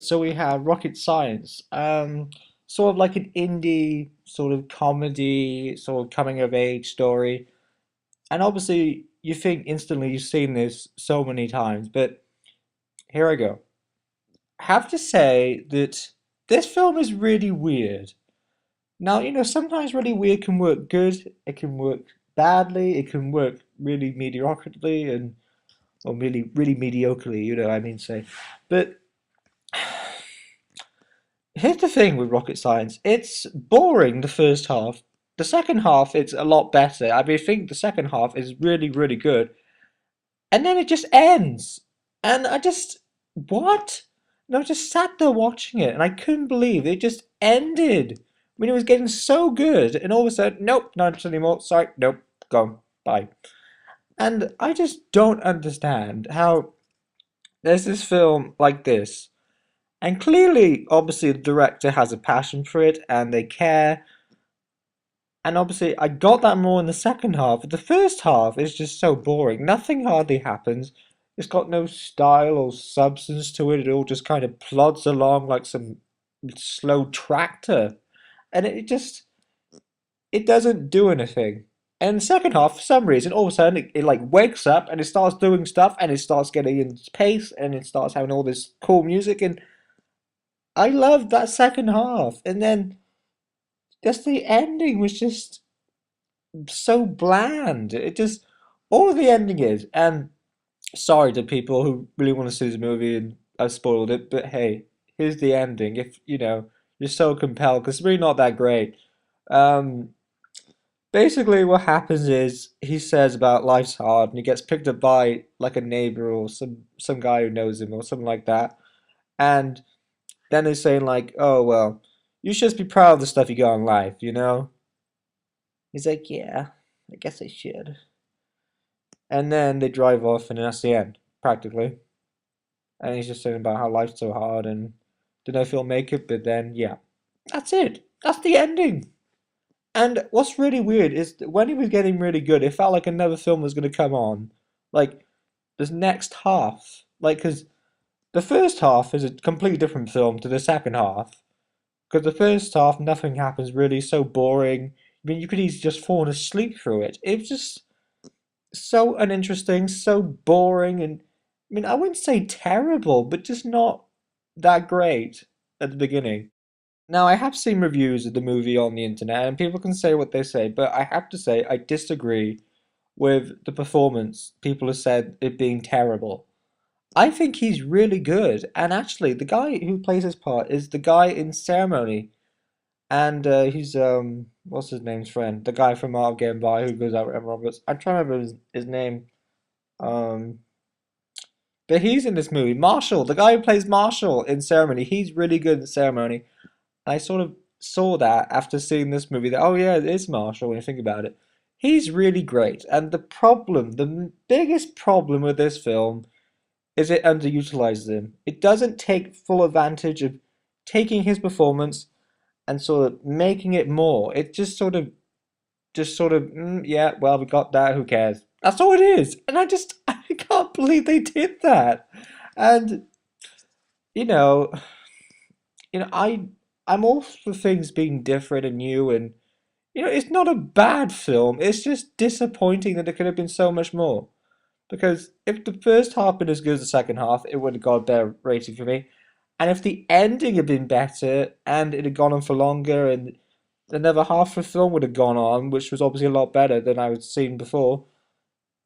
So we have Rocket Science, sort of like an indie sort of comedy, sort of coming of age story. And obviously, you think instantly you've seen this so many times, but here I go. I have to say that this film is really weird. Now, sometimes really weird can work good, it can work badly, it can work really mediocrely and or really really mediocrely, I mean say. But here's the thing with Rocket Science. It's boring the first half. The second half, it's a lot better. I mean, I think the second half is really, really good. And then it just ends. And what? And I just sat there watching it, and I couldn't believe it just ended. I mean, it was getting so good, and all of a sudden, nope, not interested anymore. Sorry, nope, gone, bye. And I just don't understand how there's this film like this. And clearly, obviously, the director has a passion for it and they care. And obviously, I got that more in the second half. But the first half is just so boring. Nothing hardly happens. It's got no style or substance to it. It all just kind of plods along like some slow tractor. And it doesn't do anything. And the second half, for some reason, all of a sudden, it like wakes up and it starts doing stuff and it starts getting in pace and it starts having all this cool music. And I loved that second half. And then just the ending was just so bland. It just all the ending is. And sorry to people who really want to see this movie and I've spoiled it, but hey, here's the ending. If you're so compelled, because it's really not that great. Um, Basically, what happens is he says about life's hard, and he gets picked up by like a neighbor or some guy who knows him or something like that. And then they're saying like, "Oh well, you should just be proud of the stuff you got in life, you know?" He's like, "Yeah, I guess I should." And then they drive off, and that's the end, practically. And he's just saying about how life's so hard and don't know if he'll make it, but then, yeah. That's it. That's the ending. And what's really weird is that when he was getting really good, it felt like another film was going to come on. Like, this next half. Like, because the first half is a completely different film to the second half. Because the first half, nothing happens really, so boring. I mean, you could easily just fall asleep through it. It was just so uninteresting, so boring, and I mean, I wouldn't say terrible, but just not that great at the beginning. Now, I have seen reviews of the movie on the internet, and people can say what they say, but I have to say I disagree with the performance. People have said it being terrible. I think he's really good, and actually, the guy who plays his part is the guy in Ceremony, and he's what's his name's friend, the guy from Art of Getting By who goes out with Emma Roberts. I'm trying to remember his name. Um, but he's in this movie. Marshall, the guy who plays Marshall in Ceremony, he's really good in Ceremony. I sort of saw that after seeing this movie that, oh yeah, it is Marshall when you think about it. He's really great. And the biggest problem with this film is it underutilizes him. It doesn't take full advantage of taking his performance and sort of making it more. It yeah, well, we got that, who cares? That's all it is. And I can't believe they did that. And, you know, you know, I, I'm all for things being different and new and, it's not a bad film. It's just disappointing that it could have been so much more. Because if the first half had been as good as the second half, it would have got a better rating for me. And if the ending had been better and it had gone on for longer and another half of the film would have gone on, which was obviously a lot better than I had seen before,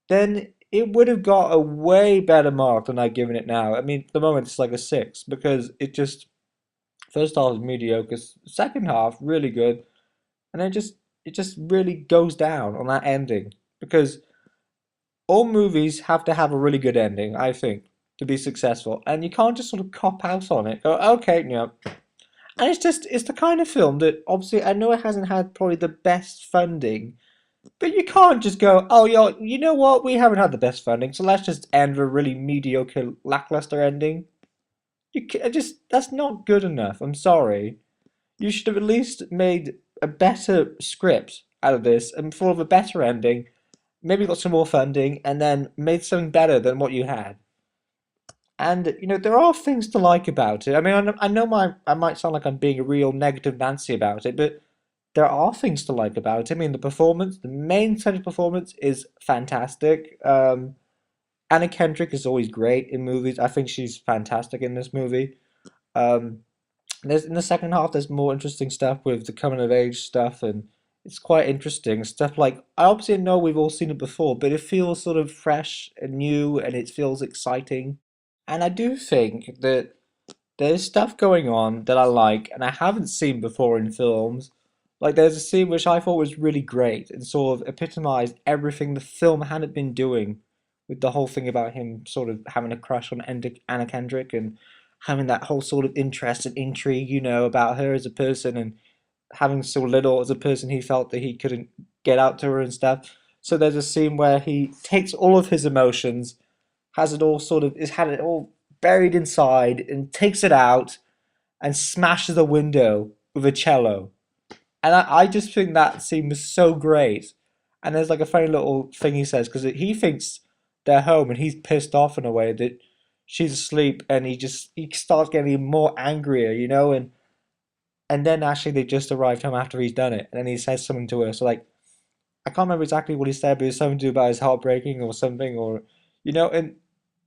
then it would have got a way better mark than I've given it now. I mean, at the moment it's like a 6 because it just first half is mediocre, second half really good, and then it just really goes down on that ending because all movies have to have a really good ending, I think, to be successful, and you can't just sort of cop out on it. Go, okay, and it's the kind of film that obviously I know it hasn't had probably the best funding, but you can't just go, oh, you know what? We haven't had the best funding, so let's just end with a really mediocre, lackluster ending. That's not good enough. I'm sorry. You should have at least made a better script out of this and full of a better ending. Maybe got some more funding and then made something better than what you had. And there are things to like about it. I mean, I know I might sound like I'm being a real negative Nancy about it, but there are things to like about it. I mean, the main central performance is fantastic. Anna Kendrick is always great in movies. I think she's fantastic in this movie. Um, there's in the second half, there's more interesting stuff with the coming of age stuff, and it's quite interesting stuff. Like I obviously know we've all seen it before, but it feels sort of fresh and new, and it feels exciting. And I do think that there's stuff going on that I like and I haven't seen before in films. Like there's a scene which I thought was really great and sort of epitomized everything the film hadn't been doing, with the whole thing about him sort of having a crush on Anna Kendrick and having that whole sort of interest and intrigue, about her as a person, and having so little as a person he felt that he couldn't get out to her and stuff. So there's a scene where he takes all of his emotions, has it all sort of is had it all buried inside, and takes it out and smashes a window with a cello. And I just think that scene was so great. And there's like a funny little thing he says because he thinks they're home and he's pissed off in a way that she's asleep, and he starts getting more angrier, and then actually they just arrived home after he's done it, and then he says something to her. So like I can't remember exactly what he said, but it's something to do about his heart breaking or something, or and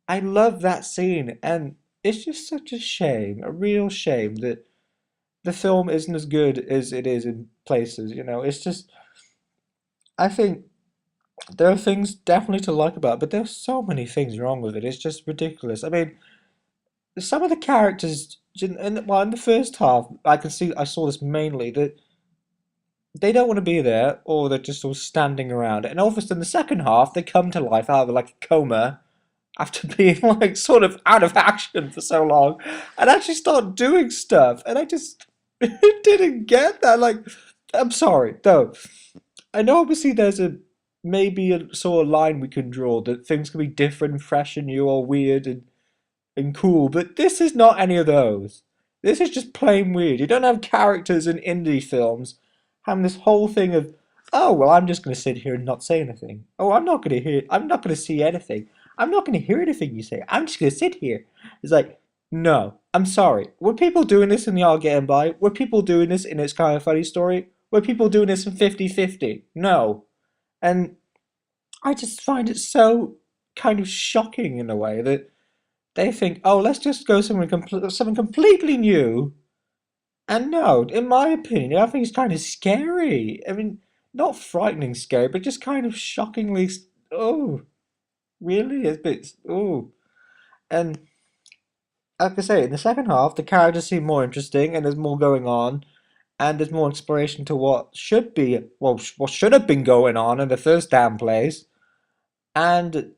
I love that scene, and it's just such a shame, a real shame that the film isn't as good as it is in places. It's just I think there are things definitely to like about it, but there's so many things wrong with it. It's just ridiculous. I mean, some of the characters, in the first half, I saw this mainly that they don't want to be there, or they're just all standing around. And all of a sudden, the second half, they come to life out of like a coma after being like sort of out of action for so long, and actually start doing stuff. And I just didn't get that. Like, I'm sorry, though. I know obviously there's a maybe a sort of line we can draw that things can be different, fresh, and new, or weird and cool, but this is not any of those. This is just plain weird. You don't have characters in indie films having this whole thing of, oh well, I'm just going to sit here and not say anything. Oh, I'm not going to see anything. I'm not going to hear anything you say. I'm just going to sit here. It's like, no, I'm sorry. Were people doing this in the All Getting By? Were people doing this in It's Kind of Funny Story? Were people doing this in 50-50? No. And I just find it so kind of shocking in a way that they think, oh, let's just go something completely new. And no, in my opinion, I think it's kind of scary. I mean, not frightening scary, but just kind of shockingly, oh, really? It's a bit, oh. And like I say, in the second half, the characters seem more interesting and there's more going on. And there's more inspiration to what should be, well, what should have been going on in the first damn place. And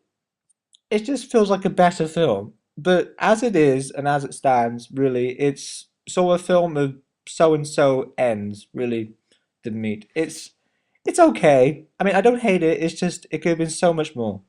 it just feels like a better film. But as it is and as it stands, really, it's sort of a film of so and so ends, really, the meat. It's okay. I mean, I don't hate it. It's just it could have been so much more.